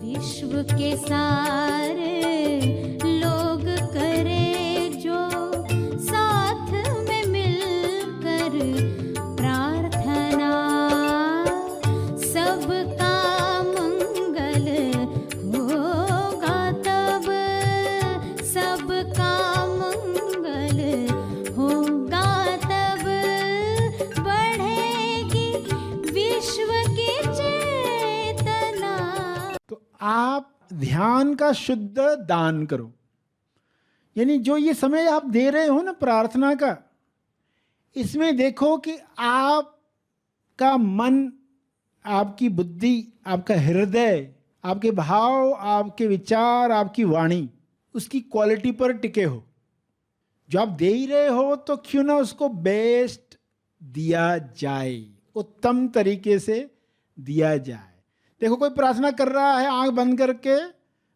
विश्व के सारे लोग करे जो साथ में मिलकर प्रार्थना, सबका मंगल होगा तब, सबका मंगल होगा तब, बढ़ेगी विश्व की चेतना। तो आप ध्यान का शुद्ध दान करो, यानी जो ये समय आप दे रहे हो ना प्रार्थना का, इसमें देखो कि आपका मन, आपकी बुद्धि, आपका हृदय, आपके भाव, आपके विचार, आपकी वाणी उसकी क्वालिटी पर टिके हो। जो आप दे ही रहे हो तो क्यों ना उसको बेस्ट दिया जाए, उत्तम तरीके से दिया जाए। देखो कोई प्रार्थना कर रहा है आंख बंद करके,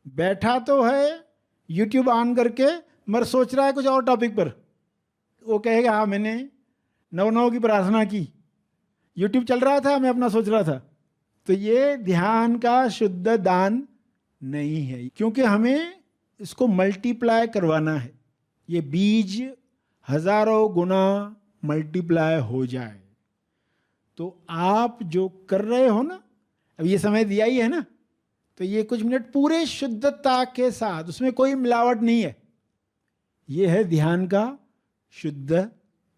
बैठा तो है यूट्यूब ऑन करके, मगर सोच रहा है कुछ और टॉपिक पर। वो कहेगा हाँ मैंने 9/9 की प्रार्थना की, यूट्यूब चल रहा था, मैं अपना सोच रहा था। तो ये ध्यान का शुद्ध दान नहीं है, क्योंकि हमें इसको मल्टीप्लाई करवाना है, ये बीज हजारों गुना मल्टीप्लाई हो जाए। तो आप जो कर रहे हो ना, अब ये समय दिया ही है ना, तो ये कुछ मिनट पूरे शुद्धता के साथ, उसमें कोई मिलावट नहीं है, ये है ध्यान का शुद्ध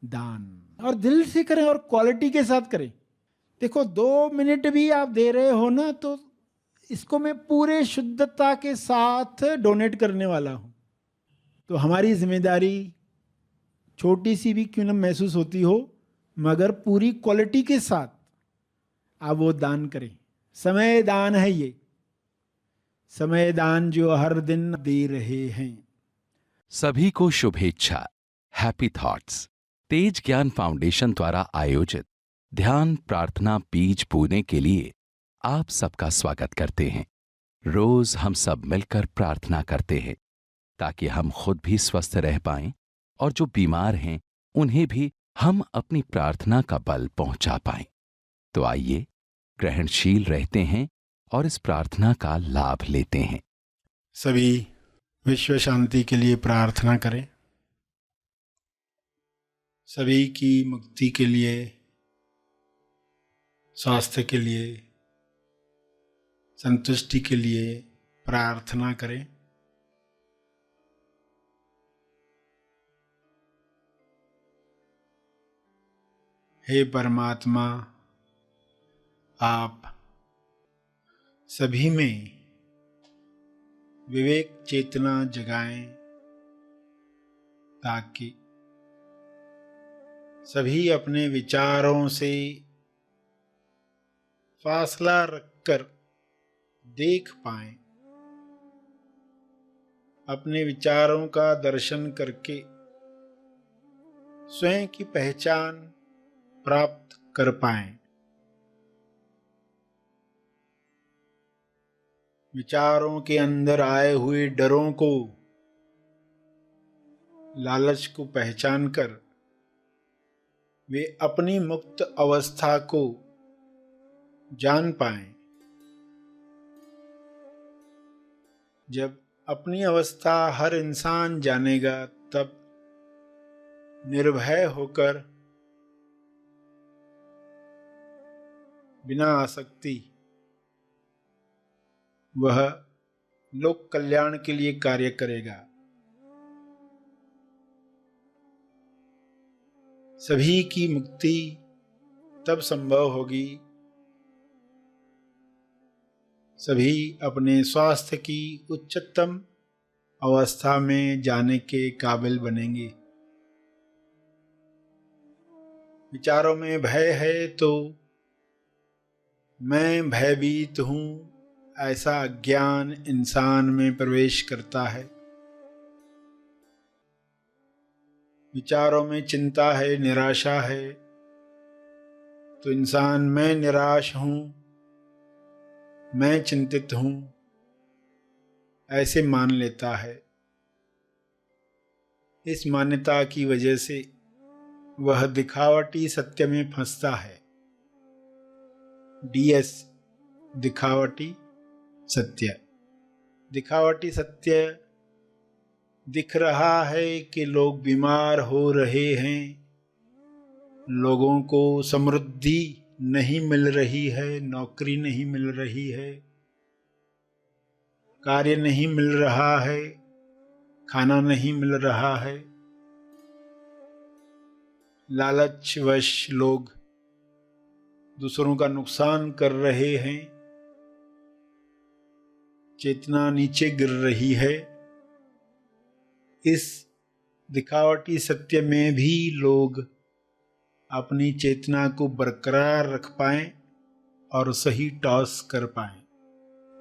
दान। और दिल से करें और क्वालिटी के साथ करें। देखो 2 मिनट भी आप दे रहे हो ना, तो इसको मैं पूरे शुद्धता के साथ डोनेट करने वाला हूं। तो हमारी जिम्मेदारी छोटी सी भी क्यों न महसूस होती हो, मगर पूरी क्वालिटी के साथ आप वो दान करें। समय दान है ये, समय दान जो हर दिन दे रहे हैं। सभी को शुभेच्छा। हैप्पी थॉट्स तेज ज्ञान फाउंडेशन द्वारा आयोजित ध्यान प्रार्थना बीज बोने के लिए आप सबका स्वागत करते हैं। रोज हम सब मिलकर प्रार्थना करते हैं ताकि हम खुद भी स्वस्थ रह पाएं और जो बीमार हैं उन्हें भी हम अपनी प्रार्थना का बल पहुंचा पाएं। तो आइए ग्रहणशील रहते हैं और इस प्रार्थना का लाभ लेते हैं। सभी विश्व शांति के लिए प्रार्थना करें, सभी की मुक्ति के लिए, स्वास्थ्य के लिए, संतुष्टि के लिए प्रार्थना करें। हे परमात्मा, आप सभी में विवेक चेतना जगाएं ताकि सभी अपने विचारों से फासला रखकर देख पाएं, अपने विचारों का दर्शन करके स्वयं की पहचान प्राप्त कर पाएं। विचारों के अंदर आए हुए डरों को, लालच को पहचान कर वे अपनी मुक्त अवस्था को जान पाएं। जब अपनी अवस्था हर इंसान जानेगा, तब निर्भय होकर बिना आसक्ति वह लोक कल्याण के लिए कार्य करेगा। सभी की मुक्ति तब संभव होगी, सभी अपने स्वास्थ्य की उच्चतम अवस्था में जाने के काबिल बनेंगे। विचारों में भय है तो मैं भयभीत हूं, ऐसा अज्ञान इंसान में प्रवेश करता है। विचारों में चिंता है, निराशा है, तो इंसान मैं निराश हूं, मैं चिंतित हूं, ऐसे मान लेता है। इस मान्यता की वजह से वह दिखावटी सत्य में फंसता है। DS दिखावटी, सत्य। दिखावटी सत्य दिख रहा है कि लोग बीमार हो रहे हैं, लोगों को समृद्धि नहीं मिल रही है, नौकरी नहीं मिल रही है, कार्य नहीं मिल रहा है, खाना नहीं मिल रहा है। लालचवश लोग दूसरों का नुकसान कर रहे हैं, चेतना नीचे गिर रही है। इस दिखावटी सत्य में भी लोग अपनी चेतना को बरकरार रख पाएं और सही टॉस कर पाएं।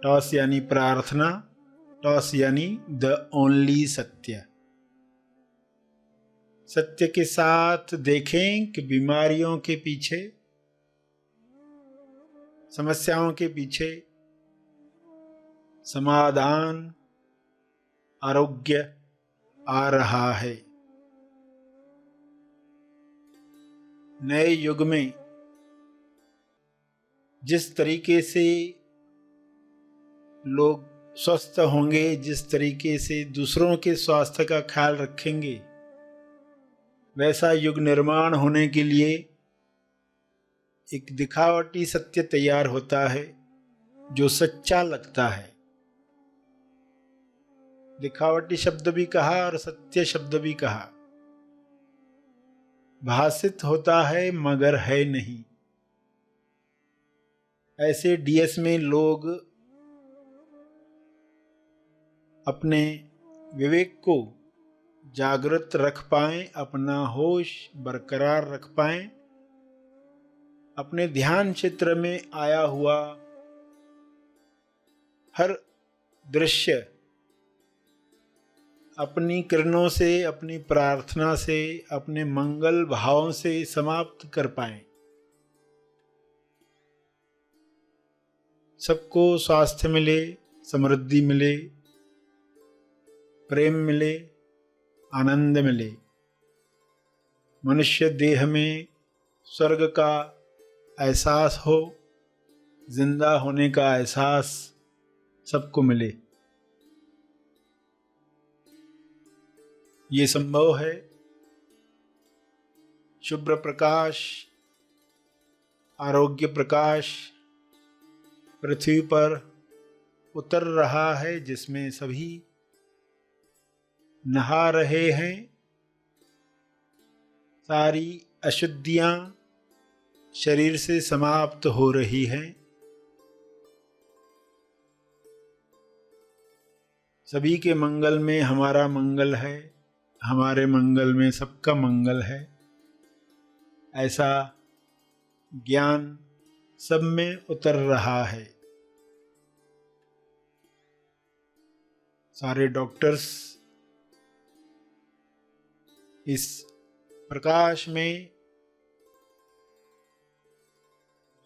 टॉस यानी प्रार्थना, टॉस यानी द ओनली सत्य। सत्य के साथ देखें कि बीमारियों के पीछे, समस्याओं के पीछे समाधान, आरोग्य आ रहा है। नए युग में जिस तरीके से लोग स्वस्थ होंगे, जिस तरीके से दूसरों के स्वास्थ्य का ख्याल रखेंगे, वैसा युग निर्माण होने के लिए एक दिखावटी सत्य तैयार होता है जो सच्चा लगता है। दिखावटी शब्द भी कहा और सत्य शब्द भी कहा। भाषित होता है मगर है नहीं। ऐसे डीएस में लोग अपने विवेक को जागृत रख पाएं, अपना होश बरकरार रख पाएं, अपने ध्यान क्षेत्र में आया हुआ हर दृश्य अपनी किरणों से, अपनी प्रार्थना से, अपने मंगल भावों से समाप्त कर पाएं। सबको स्वास्थ्य मिले, समृद्धि मिले, प्रेम मिले, आनंद मिले। मनुष्य देह में स्वर्ग का एहसास हो, जिंदा होने का एहसास सबको मिले। ये संभव है। शुभ्र प्रकाश, आरोग्य प्रकाश पृथ्वी पर उतर रहा है, जिसमें सभी नहा रहे हैं। सारी अशुद्धियां शरीर से समाप्त हो रही हैं। सभी के मंगल में हमारा मंगल है, हमारे मंगल में सबका मंगल है। ऐसा ज्ञान सब में उतर रहा है। सारे डॉक्टर्स इस प्रकाश में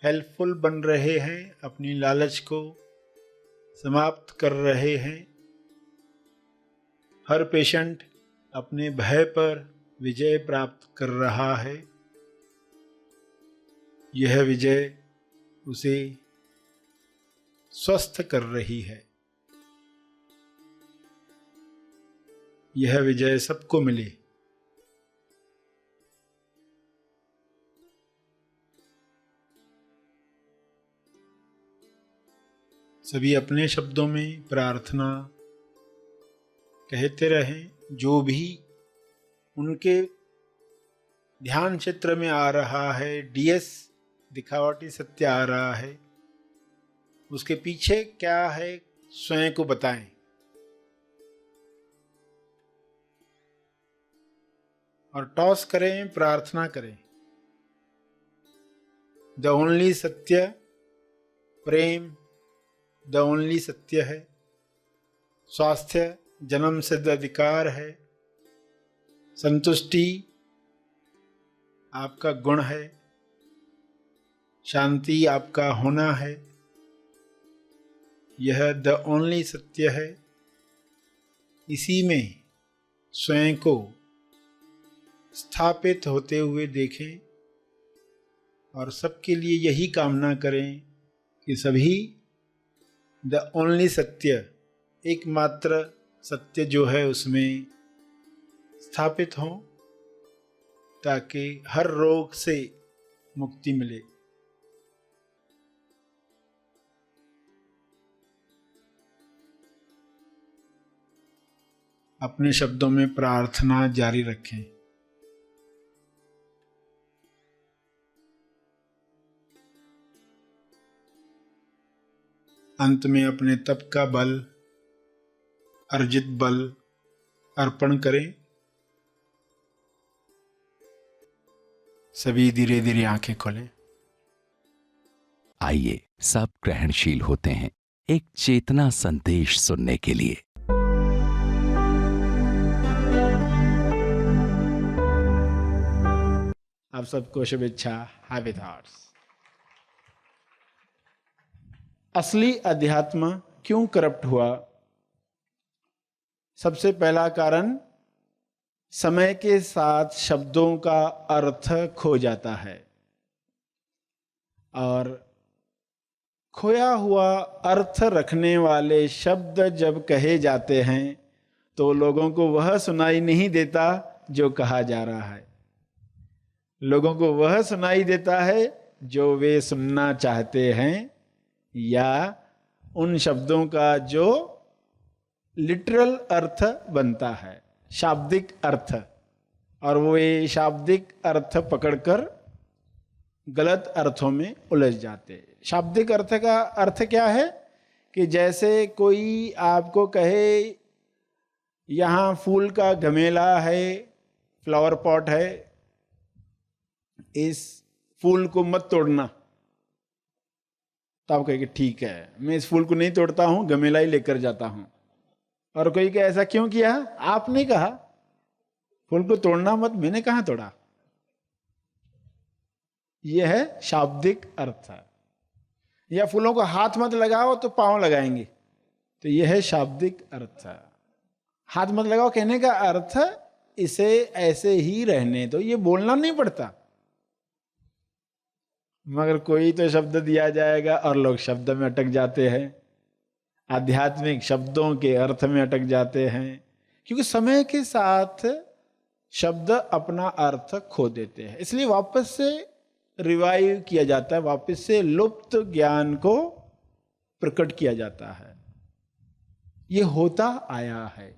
हेल्पफुल बन रहे हैं, अपनी लालच को समाप्त कर रहे हैं। हर पेशेंट अपने भय पर विजय प्राप्त कर रहा है। यह विजय उसे स्वस्थ कर रही है। यह विजय सबको मिले। सभी अपने शब्दों में प्रार्थना कहते रहें। जो भी उनके ध्यान क्षेत्र में आ रहा है, डीएस दिखावटी सत्य आ रहा है, उसके पीछे क्या है स्वयं को बताएं। और टॉस करें, प्रार्थना करें। द ओनली सत्य, प्रेम द ओनली सत्य है। स्वास्थ्य जन्म सिद्ध अधिकार है। संतुष्टि आपका गुण है। शांति आपका होना है। यह द ओनली सत्य है। इसी में स्वयं को स्थापित होते हुए देखें और सबके लिए यही कामना करें कि सभी द ओनली सत्य, एकमात्र सत्य जो है उसमें स्थापित हों ताकि हर रोग से मुक्ति मिले। अपने शब्दों में प्रार्थना जारी रखें। अंत में अपने तप का बल, अर्जित बल अर्पण करें। सभी धीरे धीरे आंखें खोलें। आइए सब ग्रहणशील होते हैं एक चेतना संदेश सुनने के लिए। आप सबको शुभेच्छा, हैप्पी थॉट्स। असली अध्यात्म क्यों करप्ट हुआ? सबसे पहला कारण, समय के साथ शब्दों का अर्थ खो जाता है और खोया हुआ अर्थ रखने वाले शब्द जब कहे जाते हैं तो लोगों को वह सुनाई नहीं देता जो कहा जा रहा है। लोगों को वह सुनाई देता है जो वे सुनना चाहते हैं या उन शब्दों का जो लिटरल अर्थ बनता है, शाब्दिक अर्थ, और वो ये शाब्दिक अर्थ पकड़कर गलत अर्थों में उलझ जाते। शाब्दिक अर्थ का अर्थ क्या है कि जैसे कोई आपको कहे यहाँ फूल का गमेला है, फ्लावर पॉट है, इस फूल को मत तोड़ना, तो आप कहेंगे ठीक है, मैं इस फूल को नहीं तोड़ता हूं, गमेला ही लेकर जाता हूं। और कोई कहे ऐसा क्यों किया? आपने कहा फूल को तोड़ना मत, मैंने कहाँ तोड़ा? यह है शाब्दिक अर्थ। या फूलों को हाथ मत लगाओ तो पांव लगाएंगे, तो यह है शाब्दिक अर्थ। हाथ मत लगाओ कहने का अर्थ इसे ऐसे ही रहने दो, ये बोलना नहीं पड़ता। मगर कोई तो शब्द दिया जाएगा और लोग शब्द में अटक जाते हैं, आध्यात्मिक शब्दों के अर्थ में अटक जाते हैं, क्योंकि समय के साथ शब्द अपना अर्थ खो देते हैं। इसलिए वापस से रिवाइव किया जाता है, वापस से लुप्त ज्ञान को प्रकट किया जाता है। ये होता आया है,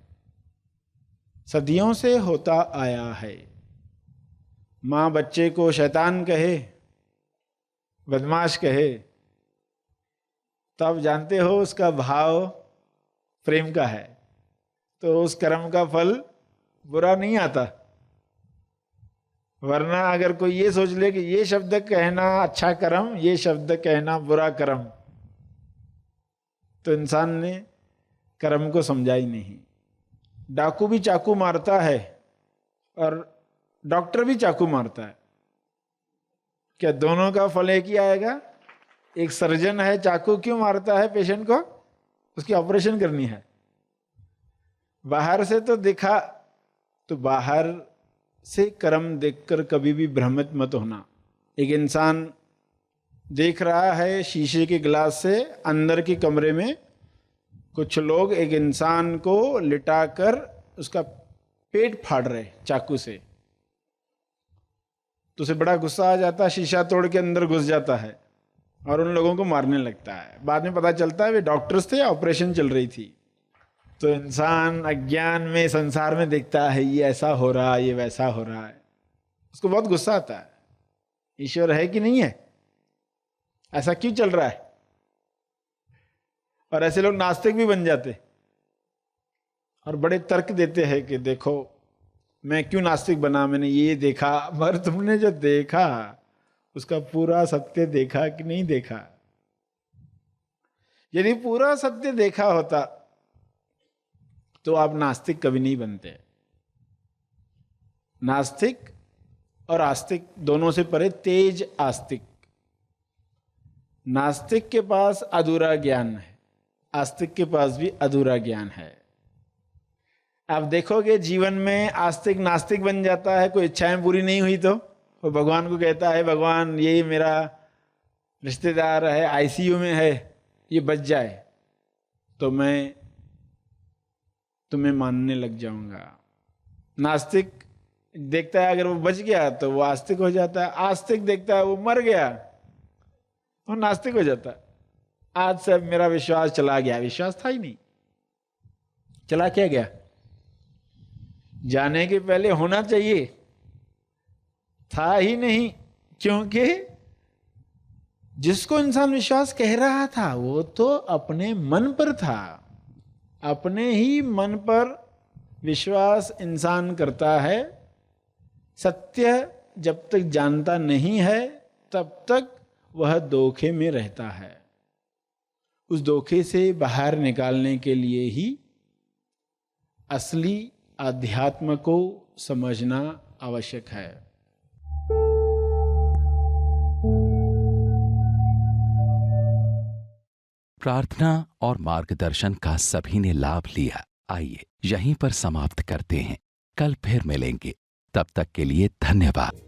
सदियों से होता आया है। माँ बच्चे को शैतान कहे, बदमाश कहे, तब जानते हो उसका भाव प्रेम का है, तो उस कर्म का फल बुरा नहीं आता। वरना अगर कोई ये सोच ले कि ये शब्द कहना अच्छा कर्म, ये शब्द कहना बुरा कर्म, तो इंसान ने कर्म को समझा ही नहीं। डाकू भी चाकू मारता है और डॉक्टर भी चाकू मारता है, क्या दोनों का फल एक ही आएगा? एक सर्जन है, चाकू क्यों मारता है पेशेंट को? उसकी ऑपरेशन करनी है। बाहर से तो देखा, तो बाहर से कर्म देखकर कभी भी भ्रमित मत होना। एक इंसान देख रहा है शीशे के गिलास से, अंदर के कमरे में कुछ लोग एक इंसान को लिटाकर उसका पेट फाड़ रहे चाकू से, तो उसे बड़ा गुस्सा आ जाता है, शीशा तोड़ के अंदर घुस जाता है और उन लोगों को मारने लगता है। बाद में पता चलता है वे डॉक्टर्स थे, ऑपरेशन चल रही थी। तो इंसान अज्ञान में, संसार में देखता है ये ऐसा हो रहा है, ये वैसा हो रहा है, उसको बहुत गुस्सा आता है। ईश्वर है कि नहीं है? ऐसा क्यों चल रहा है? और ऐसे लोग नास्तिक भी बन जाते और बड़े तर्क देते हैं कि देखो मैं क्यों नास्तिक बना, मैंने ये देखा। मगर तुमने जो देखा उसका पूरा सत्य देखा कि नहीं देखा? यदि पूरा सत्य देखा होता तो आप नास्तिक कभी नहीं बनते। नास्तिक और आस्तिक दोनों से परे तेज आस्तिक। नास्तिक के पास अधूरा ज्ञान है, आस्तिक के पास भी अधूरा ज्ञान है। आप देखोगे जीवन में आस्तिक नास्तिक बन जाता है, कोई इच्छाएं पूरी नहीं हुई तो वो भगवान को कहता है भगवान ये मेरा रिश्तेदार है, आईसीयू में है, ये बच जाए। तो मैं तुम्हें मानने लग जाऊंगा। नास्तिक देखता है अगर वो बच गया तो वो आस्तिक हो जाता है, आस्तिक देखता है वो मर गया तो नास्तिक हो जाता है। आज से मेरा विश्वास चला गया, विश्वास था ही नहीं, चला क्या गया? जाने के पहले होना चाहिए, था ही नहीं, क्योंकि जिसको इंसान विश्वास कह रहा था वो तो अपने मन पर था। अपने ही मन पर विश्वास इंसान करता है। सत्य जब तक जानता नहीं है तब तक वह धोखे में रहता है। उस धोखे से बाहर निकालने के लिए ही असली अध्यात्म को समझना आवश्यक है। प्रार्थना और मार्गदर्शन का सभी ने लाभ लिया। आइए यहीं पर समाप्त करते हैं, कल फिर मिलेंगे। तब तक के लिए धन्यवाद।